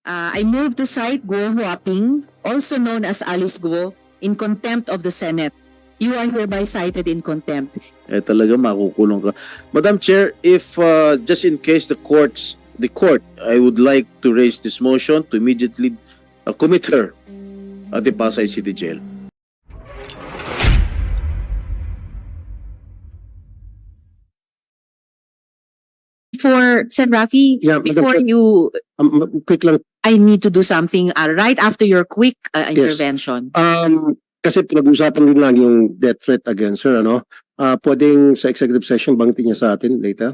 I move to cite Guo Huaping, also known as Alice Guo, in contempt of the Senate. You are hereby cited in contempt. Talaga makukulong ka. Madam Chair, if just in case the court, I would like to raise this motion to immediately commit her at the Pasay City Jail. Before, Sen. Rafi, Yeah, Madam before Chair. you, Quick lang. I need to do something right after your quick intervention. Kasi pinag-usapan din lang yung death threat against her, ano? Pwedeng sa executive session, banggitin niya sa atin later?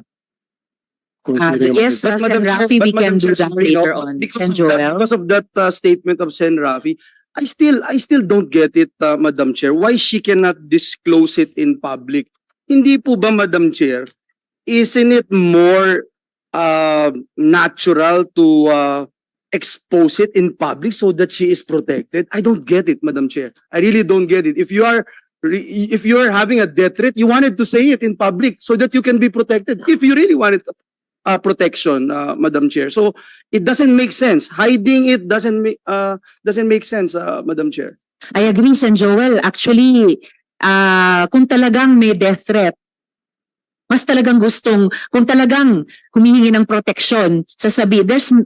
Kung sino yung- Yes, But Sen. Madam Chair- Rafi, we but can Madam do Chair, that sorry, later no, on. because Sen. of that- Joel. because of that statement of Sen. Rafi, I still don't get it, Madam Chair. Why she cannot disclose it in public? Hindi po ba, Madam Chair, isn't it more natural to expose it in public so that she is protected? I don't get it, Madam Chair. I really don't get it. If you are having a death threat, you wanted to say it in public so that you can be protected. If you really wanted protection, Madam Chair. So it doesn't make sense. Hiding it doesn't make sense, Madam Chair. I agree, Sen. Joel. Actually, kung talagang may death threat, mas talagang gustong, kung talagang humihingi ng proteksyon,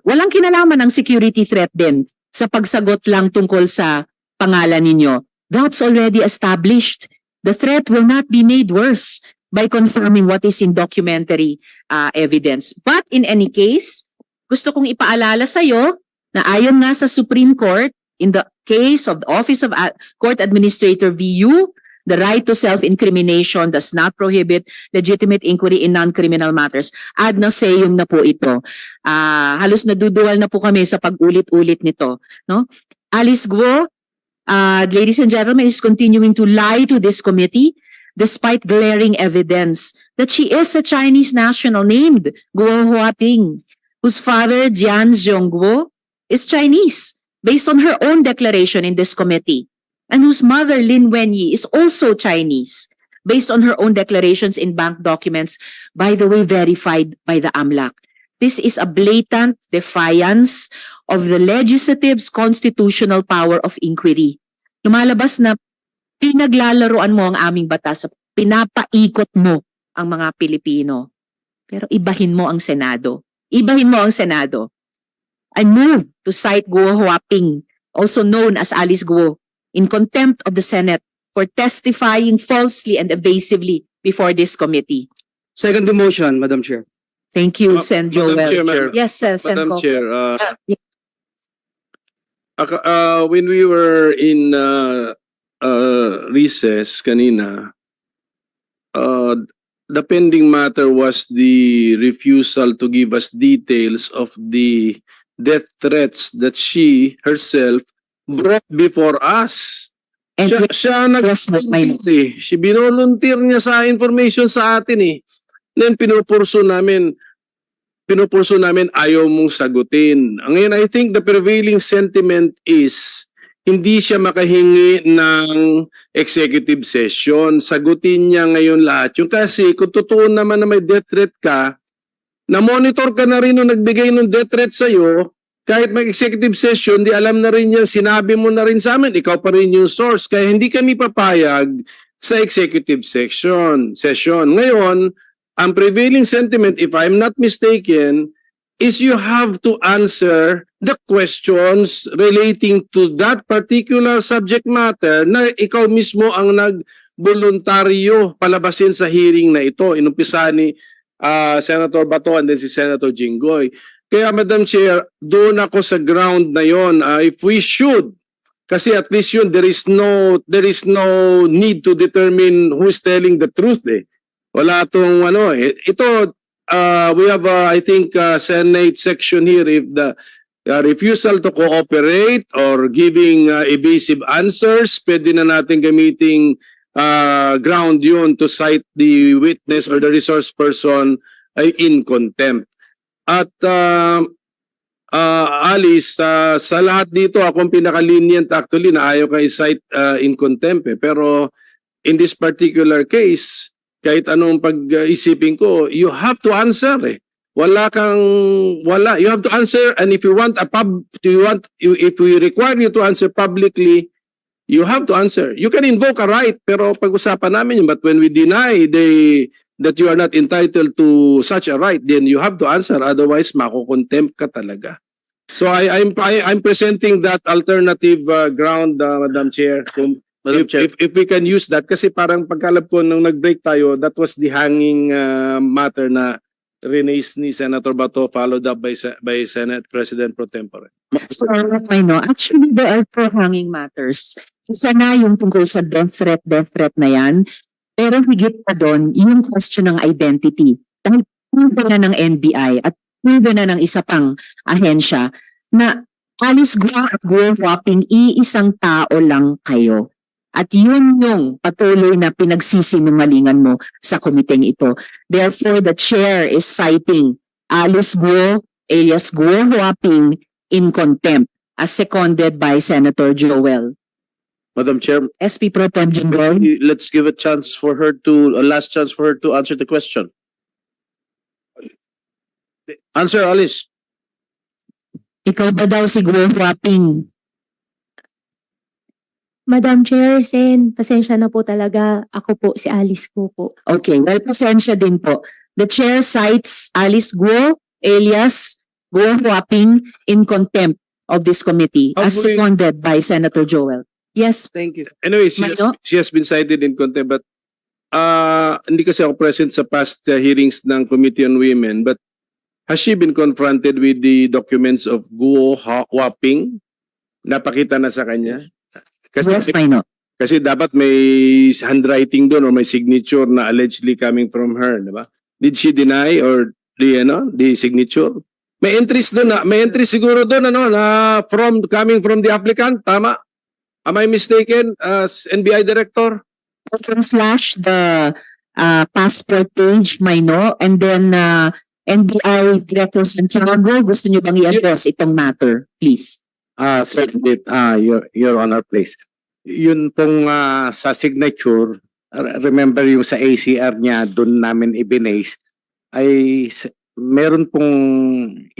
walang kinalaman ng security threat din sa pagsagot lang tungkol sa pangalan ninyo. That's already established. The threat will not be made worse by confirming what is in documentary evidence. But in any case, gusto kong ipaalala sa iyo na ayon nga sa Supreme Court, in the case of the Office of Court Administrator VU, the right to self-incrimination does not prohibit legitimate inquiry in non-criminal matters. Ad nauseam na po ito. Halos naduduwal na po kami sa pag-ulit-ulit nito. No? Alice Guo, ladies and gentlemen, is continuing to lie to this committee despite glaring evidence that she is a Chinese national named Guo Huaping, whose father, Jian Zhongguo, is Chinese, based on her own declaration in this committee, and whose mother, Lin Wenyi, is also Chinese, based on her own declarations in bank documents, by the way, verified by the AMLAC. This is a blatant defiance of the legislative's constitutional power of inquiry. Lumalabas na pinaglalaroan mo ang aming batas, pinapaikot mo ang mga Pilipino. Pero ibahin mo ang Senado. Ibahin mo ang Senado. I move to cite Guo Huaping, also known as Alice Guo, in contempt of the Senate for testifying falsely and evasively before this committee. Second the motion, Madam Chair. Thank you, Sen. Joel. Madam Chair, Yes, Sen. Madam Coco. Chair, when we were in recess kanina, the pending matter was the refusal to give us details of the death threats that she herself brought before us. And Siya yes, my- nag-volunteer eh. She binolunteer niya sa information sa atin eh. Then pinupurso namin ayaw mong sagutin. Ngayon, I think the prevailing sentiment is hindi siya makahingi ng executive session. Sagutin niya ngayon lahat. Yung kasi kung totoo naman na may death threat ka, na-monitor ka na rin nung nagbigay ng death threat sa'yo, kahit mag-executive session, di alam na rin yan, sinabi mo na rin sa amin, ikaw pa rin yung source. Kaya hindi kami papayag sa executive session. Ngayon, ang prevailing sentiment, if I'm not mistaken, is you have to answer the questions relating to that particular subject matter na ikaw mismo ang nag-voluntaryo palabasin sa hearing na ito. Inumpisa ni Senator Bato and then si Senator Jinggoy. Kaya Madam Chair, doon ako sa ground na yon. If we should, kasi at least yun, there is no need to determine who is telling the truth eh. Wala tong ano eh. Ito, we have I think Senate section here if the refusal to cooperate or giving evasive answers, pwede na natin gamiting ground yun to cite the witness or the resource person in contempt. At Alice, sa lahat dito, akong pinaka-lenient actually na ayaw ka i-cite in contempt eh. Pero in this particular case, kahit anong pag-isipin ko, you have to answer eh. You have to answer, and if you want if we require you to answer publicly, you have to answer. You can invoke a right, pero pag-usapan namin yun. But when we deny that you are not entitled to such a right, then you have to answer. Otherwise, makukontempt ka talaga. So I'm presenting that alternative ground, Madam Chair. If we can use that, kasi parang pagkalap ko nung nag-break tayo, that was the hanging matter na release ni Senator Bato, followed up by Senate President Pro Tempore. I know. Actually, there are two hanging matters. Isa na yung tungkol sa death threat na yan. Pero higit pa doon, yung question ng identity. Dahil proven na ng NBI at proven na ng isa pang ahensya na Alice Guo at Guo Huaping, iisang tao lang kayo. At yun yung patuloy na pinagsisinungalingan mo sa komiteng ito. Therefore, the chair is citing Alice Guo alias Guo Huaping in contempt as seconded by Senator Joel. Madam Chair, SP Pro Tem Jinggoy. let's give a last chance for her to answer the question. Answer, Alice. Ikaw ba daw si Guo Huaping? Madam Chair, Sen, pasensya na po talaga. Ako po, si Alice Guo po. Okay, well, pasensya din po. The chair cites Alice Guo alias Guo Huaping in contempt of this committee as Hopefully- seconded by Senator Joel. Yes, Thank you. Anyway, Mayo? she has been cited in contempt, but hindi kasi ako present sa past hearings ng Committee on Women, but has she been confronted with the documents of Guo Huaping? Napakita na sa kanya? yes, Maino. Kasi dapat may handwriting doon or may signature na allegedly coming from her, di ba? Did she deny or the signature? May entries doon may entries siguro doon na coming from the applicant, tama? Am I mistaken as NBI director? I can flash the passport page, Maino, and then NBI Director Santiago, gusto niyo bang i-address itong matter, please? Your Honor, please. Yun pong sa signature, remember yung sa ACR niya, doon namin ibinase, ay meron pong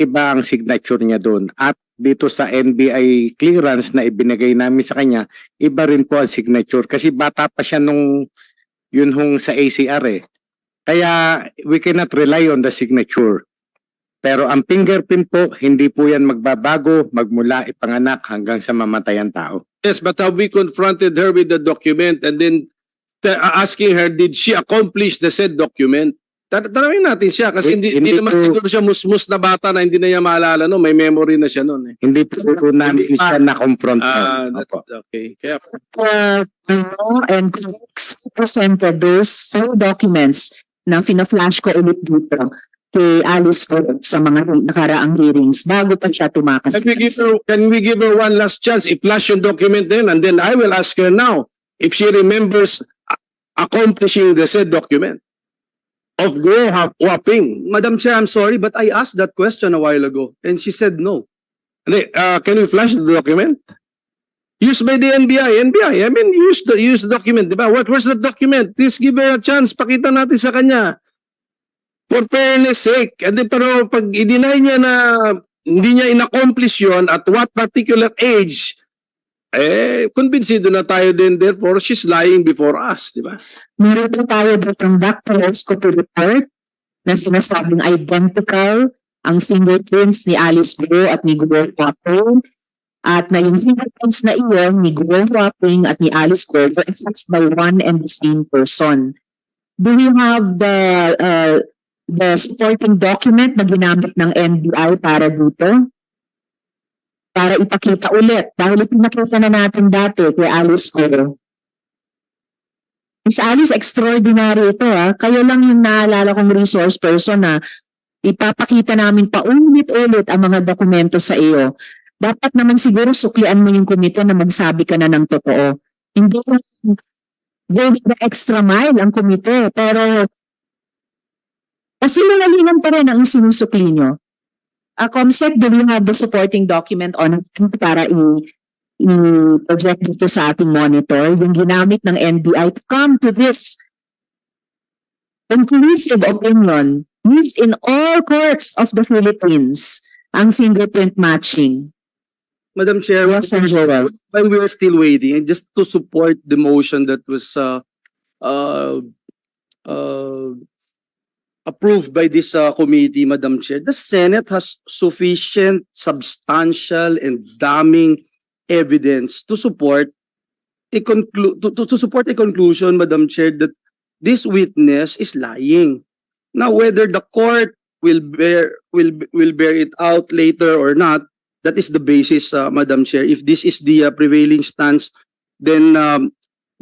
ibang signature niya doon. At dito sa NBI clearance na ibinigay namin sa kanya, iba rin po ang signature. Kasi bata pa siya nung yun hong sa ACR eh. Kaya we cannot rely on the signature. Pero ang fingerprint po, hindi po yan magbabago magmula ipanganak hanggang sa mamatayang tao. Yes, but have we confronted her with the document and then asking her, did she accomplish the said document? Tanawin natin siya kasi hindi naman po- siguro siya musmus na bata na hindi na niya maalala no, may memory na siya noon eh. Hindi po namin siya na-confront. Opo. Okay. Kaya And presented those same documents na fina-flash ko ulit dito kay Alice ko sa mga nakaraang hearings bago pa siya tumakas. can we give her one last chance? I-flash yung document then and then I will ask her now if she remembers accomplishing the said document of Guo Huaping. Madam Chair, I'm sorry, but I asked that question a while ago and she said no. Can we flash the document? Used by the NBI. I mean, use the document, di ba? Where's the document? Please give her a chance. Pakita natin sa kanya. For fairness sake. And then, pero pag i-deny niya na hindi niya in-accomplish yun at what particular age, convincido na tayo din. Therefore, she's lying before us, di ba? Meron po tayo ditong doctorate report na sinasabing identical ang fingerprints ni Alice Guo at ni Guo Huaping at na yung fingerprints na iyon ni Guo Huaping at ni Alice Guo were affixed by one and the same person. Do we have the supporting document na ginamit ng NBI para dito? Para ipakita ulit. Dahil ipinakita na natin dati kay Alice Guo. Miss Alice, extraordinary ito ha. Kayo lang yung naalala kong resource person na ipapakita namin paulit-ulit ang mga dokumento sa iyo. Dapat naman siguro suklian mo yung komite na magsabi ka na ng totoo. Hindi lang going the extra mile ang komite, pero kasi nangalingan pa rin ang sinusukli nyo. Comsec, do we have the supporting document on para i-project dito sa ating monitor, yung ginamit ng NBI to come to this conclusive opinion used in all courts of the Philippines ang fingerprint matching. Madam Chair, Yes, Sen. Joel. while we are still waiting, and just to support the motion that was uh, approved by this committee, Madam Chair, the Senate has sufficient, substantial, and damning evidence to support to support a conclusion, Madam Chair, that this witness is lying. Now, whether the court will bear it out later or not, that is the basis, Madam Chair. If this is the prevailing stance, then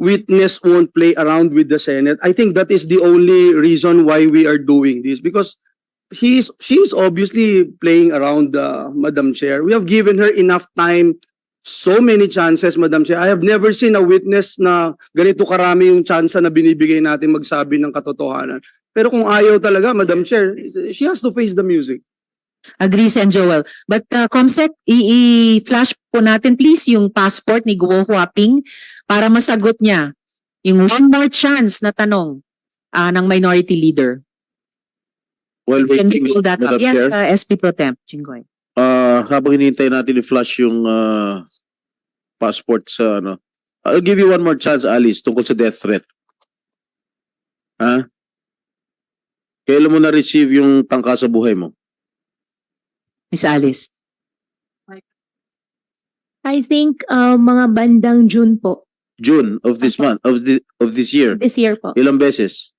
witness won't play around with the Senate. I think that is the only reason why we are doing this, because she is obviously playing around, Madam Chair. We have given her enough time, so many chances, Madam Chair. I have never seen a witness na ganito karami yung chance na binibigay natin magsabi ng katotohanan. Pero kung ayaw talaga, Madam Chair, she has to face the music. Agree, Sen. Joel. But Comsec, i-flash po natin please yung passport ni Guo Huaping para masagot niya yung one more chance na tanong ng minority leader. While Can waiting, you pull that up? Madam Yes, Chair, SP Pro Temp. Jinggoy. habang hinihintay natin i-flash yung passport sa ano, I'll give you one more chance, Alice, tungkol sa death threat. Ha? Kailan mo na-receive yung tangka sa buhay mo? Miss Alice. I think mga bandang June po, June of this month, of this year. this year po. Ilang beses?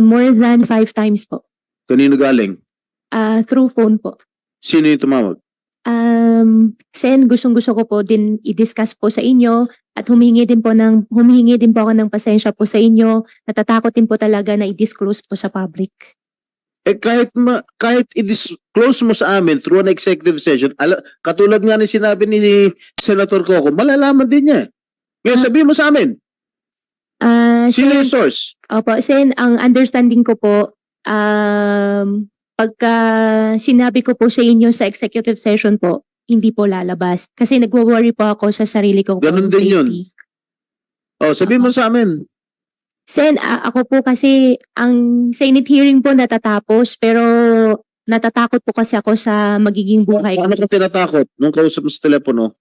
More than 5 times po. Kanino galing? Through phone po. Sino yung tumawag? Sen, gustong-gusto ko po din i-discuss po sa inyo at humihingi din po ako ng pasensya po sa inyo. Natatakot din po talaga na i-disclose po sa public. Eh kahit i-disclose mo sa amin through an executive session, katulad nga ni sinabi ni Senator Coco, malalaman din niya. Ngayon sabihin mo sa amin, sino Sen, yung source? opo, Sen, ang understanding ko po, pagka sinabi ko po sa inyo sa executive session po, hindi po lalabas. Kasi nagwo-worry po ako sa sarili ko. Ganun din yun. Oh, sabihin mo sa amin. Sen, ako po kasi ang Senate hearing po natatapos pero natatakot po kasi ako sa magiging buhay ko. Ano ka tinatakot nung kausap mo sa telepono?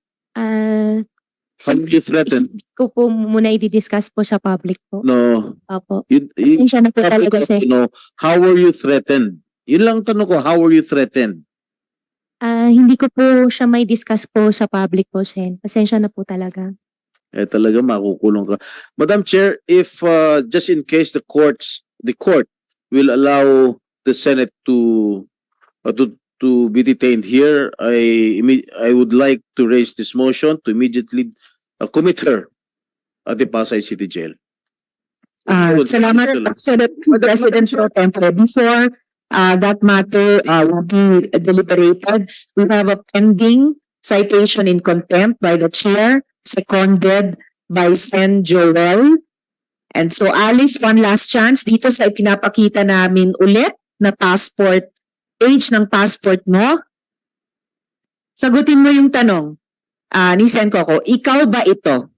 How do you threaten? Ko po muna i-discuss po sa public po. No. Opo. You, Pasensya na po talaga, Sen. how were you threatened? Yun lang tanong ko, how were you threatened? Hindi ko po siya may discuss po sa public po, Sen. Pasensya na po talaga. Eh talaga makukulong ka. Madam Chair, if just in case the court will allow the Senate to be detained here, I would like to raise this motion to immediately commit her at the Pasay City Jail. Salamat, Senate President Pro Tempore. Before that matter will be deliberated, we have a pending citation in contempt by the chair, seconded by Sen. Joel. And so Alice, one last chance dito sa ipinapakita namin ulit na passport, age ng passport mo. Sagutin mo yung tanong ni Sen. Coco, ikaw ba ito?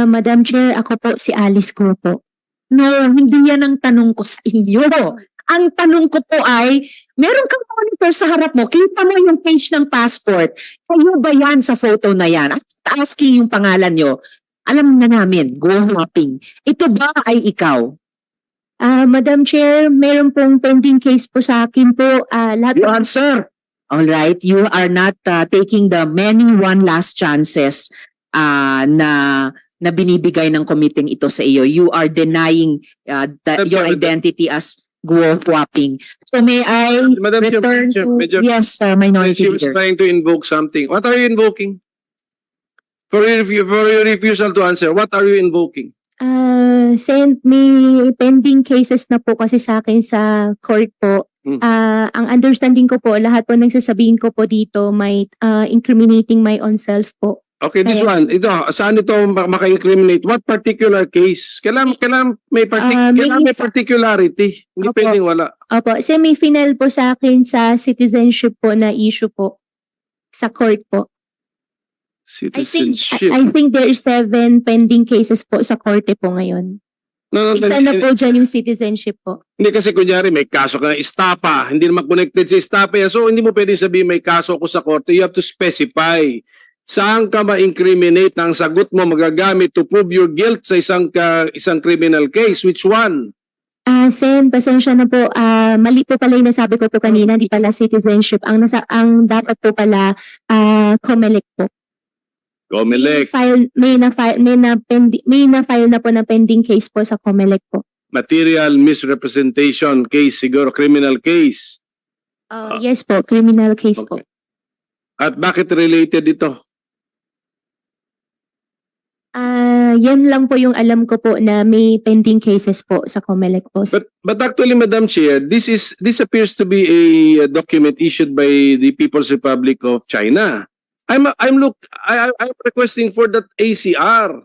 Madam Chair, ako po si Alice ko po. No, hindi yan ang tanong ko sa inyo. Ang tanong ko po ay, meron kang monitor sa harap mo, kita mo yung page ng passport. Kayo ba yan sa photo na yan? At asking yung pangalan nyo. Alam na namin, Guo Huaping. Ito ba ay ikaw? Madam Chair, meron pong pending case po sa akin po. Lahat You answer. All right, you are not taking the many one last chances na binibigay ng committee ito sa iyo. You are denying your identity as Guo Huaping. So may I Madam Chair, return to Medyo- yes, minority She was leader. trying to invoke something. What are you invoking? For your refusal to answer, what are you invoking? Sen, may pending cases na po kasi sa akin sa court po. Ang understanding ko po, lahat po ng sasabihin ko po dito may incriminating my own self po. Okay, this Ayan. one. Ito, saan ito maka-incriminate? What particular case? Kailangan may particularity. Hindi Opo. pwedeng wala. Opo, Sen, may final po sa akin sa citizenship po na issue po sa court po. Citizenship. I think there is 7 pending cases po sa korte po ngayon. No, Isa na po dyan yung citizenship po. Hindi kasi kunyari may kaso ka istapa, hindi naman connected sa istapa yan. So hindi mo pwede sabihin may kaso ko sa korte. You have to specify. Saan ka ma-incriminate na ang sagot mo magagamit to prove your guilt sa isang criminal case? Which one? Sen, pasensya na po. Mali po pala yung nasabi ko po kanina, di pala citizenship. Ang dapat po pala COMELEC po. Comelec, May na-file na po na pending case po sa COMELEC po. material misrepresentation case, siguro criminal case. Yes po, criminal case po. Okay. At bakit related ito? Yan lang po yung alam ko po na may pending cases po sa COMELEC po. But actually, Madam Chair, this appears to be a document issued by the People's Republic of China. I'm requesting for that ACR.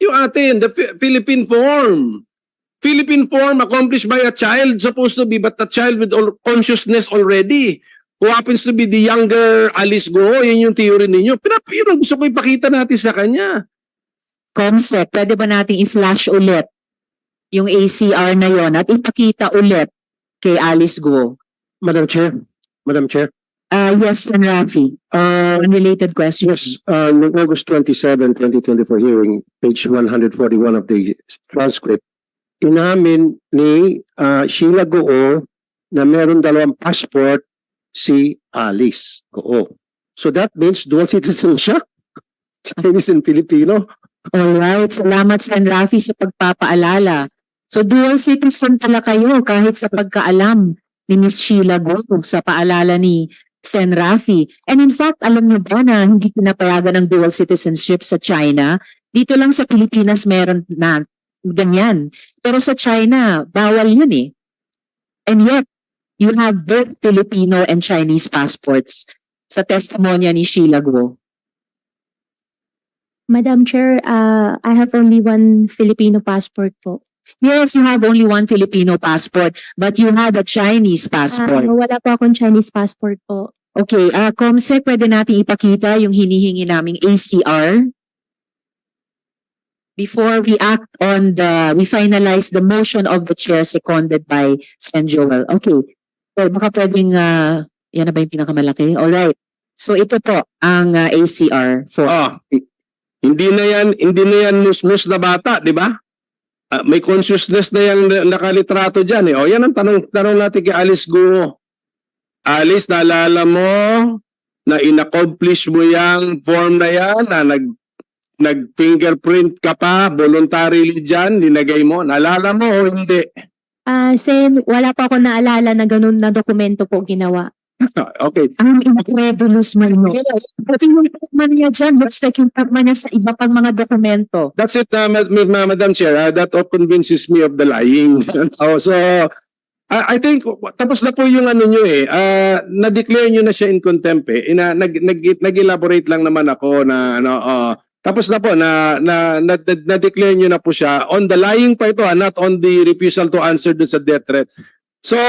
Yung atin, the Philippine form. Philippine form accomplished by a child supposed to be, but a child with consciousness already. Who happens to be the younger Alice Go, yun yung theory ninyo. Pero gusto ko ipakita natin sa kanya. Comsec, pwede ba nating i-flash ulit yung ACR na yon at ipakita ulit kay Alice Guo? Madam Chair. Yes, Sen. Rafi. Unrelated question. Yes, noong August 27, 2024 hearing, page 141 of the transcript, inamin ni Sheila Goo na meron dalawang passport si Alice Goo. So that means dual citizen siya? Chinese and Filipino? Alright, salamat Sen. Rafi sa pagpapaalala. So dual citizen pala kayo kahit sa pagkaalam ni Ms. Sheila Guo sa paalala ni Sen. Rafi. And in fact, alam niyo ba na hindi pinapayagan ng dual citizenship sa China? Dito lang sa Pilipinas meron na ganyan. Pero sa China, bawal yun eh. And yet, you have both Filipino and Chinese passports sa testimonya ni Sheila Guo. Madam Chair, I have only one Filipino passport po. Yes, you have only one Filipino passport, but you have a Chinese passport. Wala po akong Chinese passport po. Okay, Comsec, pwede natin ipakita yung hinihingi naming ACR before we we finalize the motion of the chair seconded by Sen. Joel. Okay, so baka pwedeng, yan na ba yung pinakamalaki? Alright, so ito po ang ACR for... Hindi na yan musmus na bata, di ba? May consciousness na yung nakalitrato dyan eh. O yan ang tanong natin kay Alice Guo. Alice, naalala mo na in-accomplish mo yung form na yan, na nag-fingerprint ka pa, voluntarily dyan, linagay mo. Naalala mo o hindi? Sen, wala po ako naalala na ganun na dokumento po ginawa. Okay. Ang incredulous man mo. Pati yung tagman niya dyan, looks like yung tagman niya sa iba pang mga dokumento. That's it, Madam Chair. That convinces me of the lying. So, I think, tapos na po yung ano nyo eh. Na-declare nyo na siya in contempt eh. Nag-elaborate lang naman ako na, tapos na po, na-declare nyo na po siya. On the lying pa ito, not on the refusal to answer dun sa death threat. So,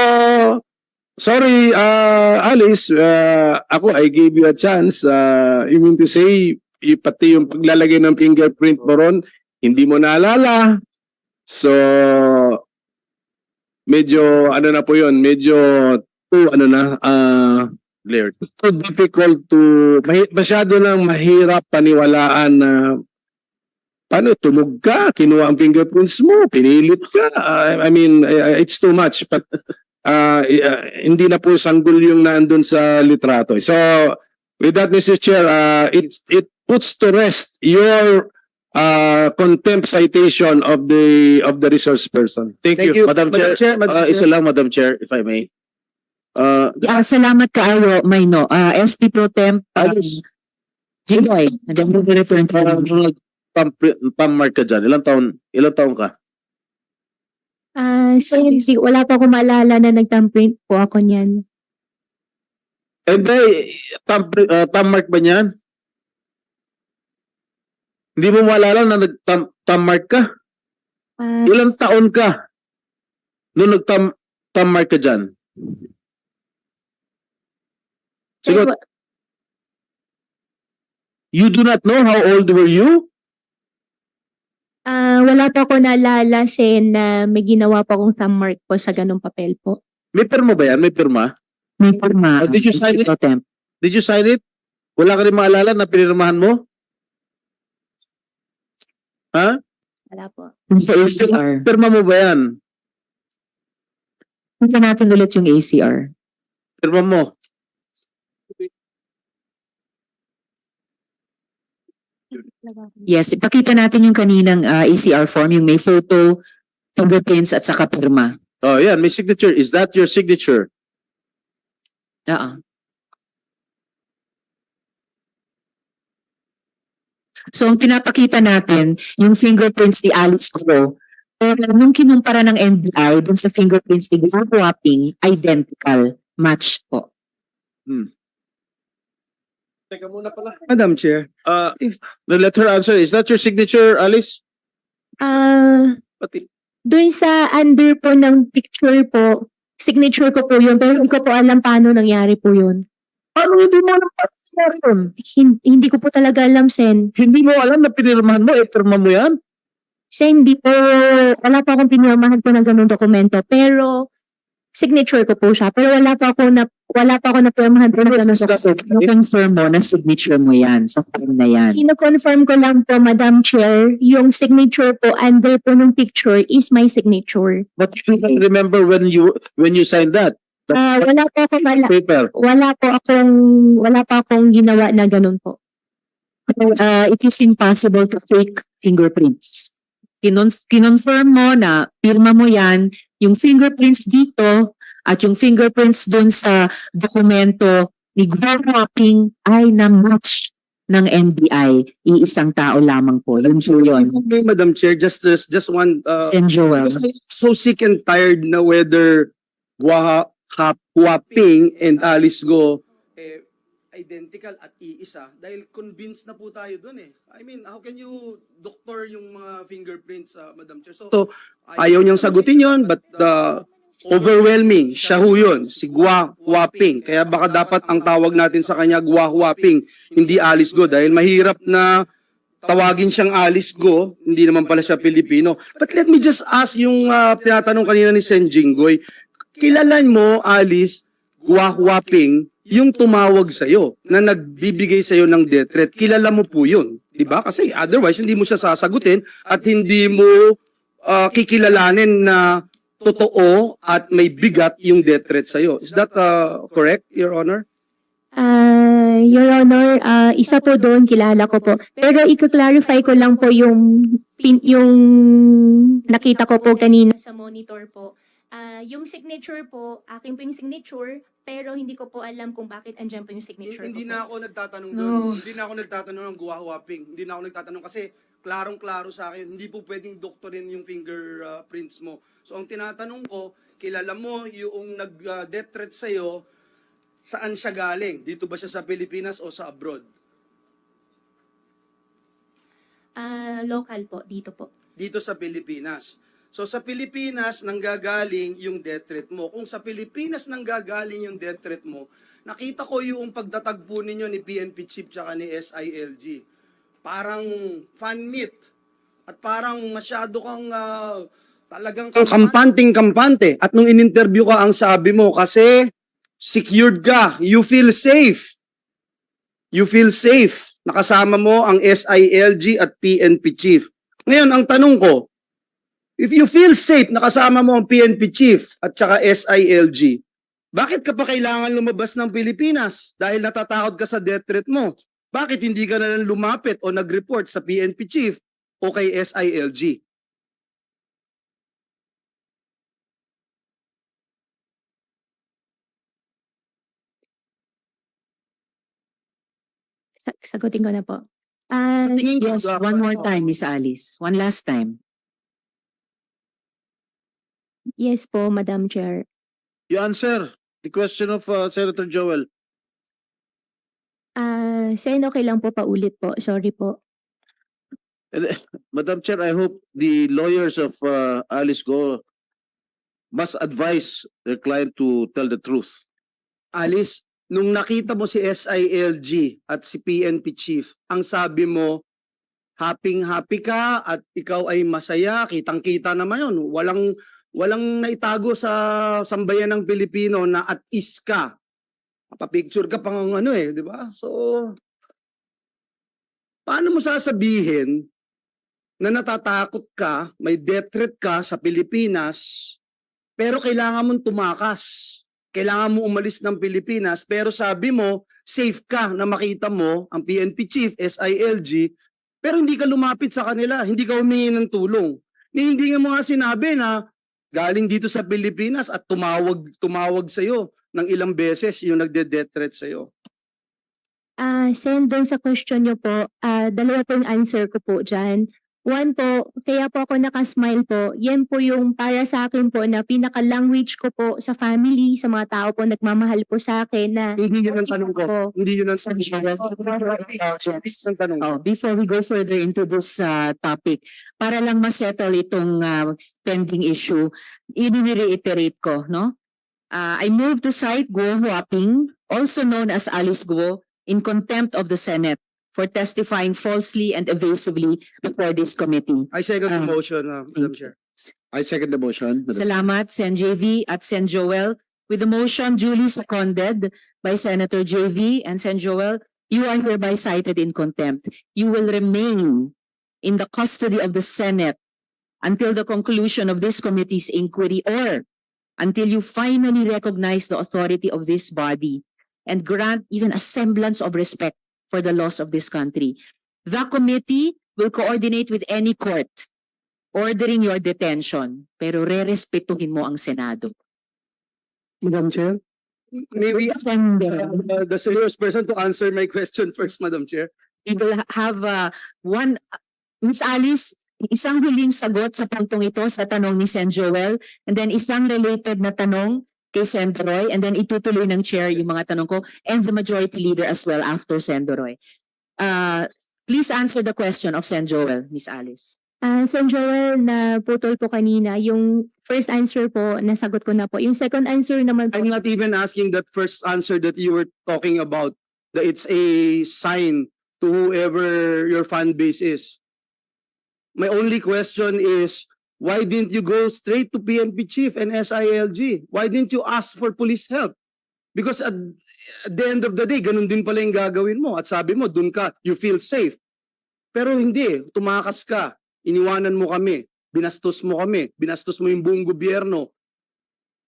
sorry, Alice, I gave you a chance. You mean to say, pati yung paglalagay ng fingerprint mo ron, hindi mo naalala. So, medyo, ano na po yun, medyo, too difficult to, masyado nang mahirap paniwalaan na, paano, tulog ka, kinuha ang fingerprints mo, pinilit ka. I mean, it's too much, but, hindi na po sanggol yung naandun sa litrato. So, with that, Mr. Chair, it puts to rest your contempt citation of the resource person. Thank you. Madam Chair, isa lang, Madam Chair, if I may. Salamat kaayo, Mayno. SP Pro Temp, Jigoy, nag-return Pam-mark ka dyan. Ilang taon ka? Sen, wala po ako maalala na nag-thumbprint po ako niyan. Pam-mark ba niyan? Hindi mo maalala na nag-thumb-mark ka? Ilang taon ka nung nag-thumb-mark ka dyan? Siguro, you do not know how old were you? Wala po ako naalala, Sen, na may ginawa po akong thumb mark po sa ganung papel po. May pirma ba yan? May pirma? May pirma. Oh, did you sign it? Pro Temp. Did you sign it? Wala ka rin maalala na pinirmahan mo? Ha? Wala po. Yung sa ACR. Pirma mo ba yan? Punta natin ulit yung ACR. Pirma mo. Yes, ipakita natin yung kaninang ACR form, yung may photo, fingerprints at saka pirma. Oh, yan. May signature. Is that your signature? Oo. So, ang pinapakita natin, yung fingerprints ni Alice Go, pero nung kinumpara ng NBI dun sa fingerprints ni Glenn Wapping, identical, matched po. Teka muna pala. Madam Chair, No, let her answer. Is that your signature, Alice? Pati. Doon sa under po ng picture po, signature ko po yun, pero hindi ko po alam paano nangyari po yun. Paano hindi mo alam paano nangyari yun? Hindi ko po talaga alam, Sen. Hindi mo alam na pinirmahan mo, pirma mo yan? Sen, hindi po, wala pa akong pinirmahan po ng ganung dokumento, pero signature ko po siya, pero wala pa ako na pirmahan po ng ganung dokumento. I-confirm mo na signature mo yan sa form na yan. Kino-confirm ko lang po, Madam Chair, yung signature po under po ng picture is my signature. But you don't remember when you signed that Wala paper? wala pa akong ginawa na ganun po. It is impossible to fake fingerprints. Kinonfirm mo na pirma mo yan, yung fingerprints dito at yung fingerprints dun sa dokumento ni Glenn Wapping ay na-match ng NBI. Iisang tao lamang po. Yun po yun. okay, Madam Chair, just one, Sen Joel. because I'm so sick and tired na whether Wapping and Alice Go identical at iisa dahil convinced na po tayo dun eh. I mean, how can you doctor yung mga fingerprints, Madam Chair? So, ayaw niyang sagutin yon, but overwhelming, siya ho yun, si Gua Wapping. Kaya baka dapat ang tawag natin sa kanya Gua Wapping, hindi Alice Go dahil mahirap na tawagin siyang Alice Go, hindi naman pala siya Pilipino. But let me just ask yung tinatanong kanina ni Sen Jinggoy, kilalan mo, Alice, Gua Wapping, yung tumawag sa'yo, na nagbibigay sa'yo ng death threat, kilala mo po yun. Diba? Kasi otherwise, hindi mo siya sasagutin at hindi mo kikilalanin na totoo at may bigat yung death threat sa'yo. Is that correct, Your Honor? Your Honor, isa po doon, kilala ko po. Pero i-clarify ko lang po yung nakita ko po kanina sa monitor po. Yung signature po, akin po yung signature, pero hindi ko po alam kung bakit andyan po yung signature Hindi ko na po. ako nagtatanong doon. Hindi na ako nagtatanong ng Gua Wapping. Hindi na ako nagtatanong kasi klarong-klaro sa akin. Hindi po pwedeng doktorin yung fingerprints mo. So ang tinatanong ko, kilala mo yung nag-death threat sa'yo, saan siya galing? Dito ba siya sa Pilipinas o sa abroad? Local po, dito po. Dito sa Pilipinas. So sa Pilipinas nanggagaling yung death threat mo. Kung sa Pilipinas nanggagaling yung death threat mo, nakita ko yung pagtatagpo ninyo ni PNP Chief tsaka ni SILG. Parang fan meet. At parang masyado kang talagang kampante. At nung in-interview ka, ang sabi mo, kasi secured ka, you feel safe. You feel safe. Nakasama mo ang SILG at PNP Chief. Ngayon, ang tanong ko, if you feel safe, nakasama mo ang PNP Chief at saka SILG, bakit ka pa kailangan lumabas ng Pilipinas? Dahil natatakot ka sa death threat mo. Bakit hindi ka na lang lumapit o nag-report sa PNP Chief o kay SILG? Sagutin ko na po. Sa tingin ko, Yes, one more time, Miss Alice. One last time. Yes po, Madam Chair. You answer the question of Senator Joel. Sen, okay lang po, paulit po. Sorry po. Madam Chair, I hope the lawyers of Alice Go must advise their client to tell the truth. Alice, nung nakita mo si SILG at si PNP Chief, ang sabi mo, happy ka at ikaw ay masaya, kitang-kita naman yun. Walang naitago sa sambayan ng Pilipino na at ease ka. Papicture ka pang ano di ba? So, paano mo sasabihin na natatakot ka, may death threat ka sa Pilipinas, pero kailangan mong tumakas. Kailangan mo umalis ng Pilipinas, pero sabi mo, safe ka na makita mo ang PNP chief, SILG, pero hindi ka lumapit sa kanila, hindi ka humingi ng tulong. Hindi nga mo nga sinabi na galing dito sa Pilipinas at tumawag sa'yo ng ilang beses yung nagde-death threat sa'yo. Sen, doon sa question nyo po, dalawa po yung answer ko po dyan. One po, kaya po ako nakasmile po, yan po yung para sa akin po na pinaka-language ko po sa family, sa mga tao po nagmamahal po sa akin na Hindi yun ang tanong ko. Hindi yun ang tanong ko. Before we go further into this topic, para lang ma-settle itong pending issue, i-reiterate ko, no? I move to cite Guo Huaping, also known as Alice Guo, in contempt of the Senate for testifying falsely and evasively before this committee. I second the motion, Madam Chair. I second the motion. Salamat, Sen. JV at Sen. Joel. With the motion duly seconded by Senator JV and Sen. Joel, you are hereby cited in contempt. You will remain in the custody of the Senate until the conclusion of this committee's inquiry or until you finally recognize the authority of this body and grant even a semblance of respect for the laws of this country. The committee will coordinate with any court ordering your detention, pero re-respetuhin mo ang Senado. Madam Chair? Maybe Sender. the serious person to answer my question first, Madam Chair. We will have one, Miss Alice, isang huling sagot sa puntong ito sa tanong ni Sen. Joel, and then isang related na tanong kay Sen. Roy, and then itutuloy ng chair yung mga tanong ko, and the majority leader as well after Sen. Roy. Please answer the question of Sen. Joel, Miss Alice. Sen. Joel, na putol po kanina, yung first answer po, nasagot ko na po. Yung second answer naman po, I'm not even asking that first answer that you were talking about, that it's a sign to whoever your fan base is. My only question is, why didn't you go straight to PNP chief and SILG? Why didn't you ask for police help? Because at the end of the day, ganun din pala yung gagawin mo. At sabi mo, dun ka, you feel safe. Pero hindi, tumakas ka, iniwanan mo kami, binastos mo kami, binastos mo yung buong gobyerno,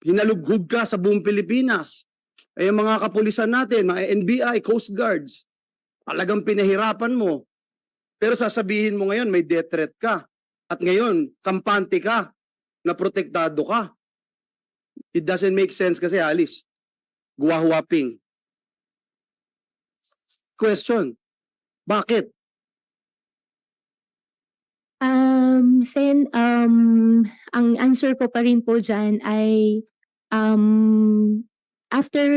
hinalughog ka sa buong Pilipinas. Ay mga kapulisan natin, mga NBI, Coast Guards, talagang pinahirapan mo. Pero sasabihin mo ngayon, may death threat ka. At ngayon, kampante ka, na protektado ka. It doesn't make sense kasi, Alice. Guwahuaping. Question. Bakit? Sen, ang answer ko pa rin po dyan ay after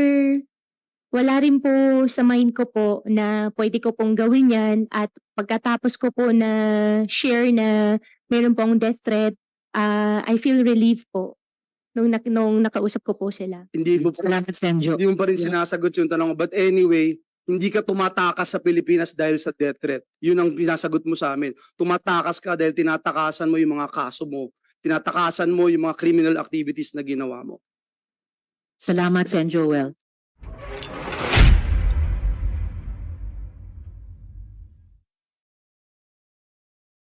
wala rin po sa mind ko po na pwede ko pong gawin yan at pagkatapos ko po na share na meron pong death threat, I feel relieved po nung nakausap ko po sila. Hindi mo Salamat, Sen. Jo. Hindi mo pa rin sinasagot yung tanong. But anyway, hindi ka tumatakas sa Pilipinas dahil sa death threat. Yun ang pinasagot mo sa amin. Tumatakas ka dahil tinatakasan mo yung mga kaso mo. Tinatakasan mo yung mga criminal activities na ginawa mo. Salamat, Sen. Joel.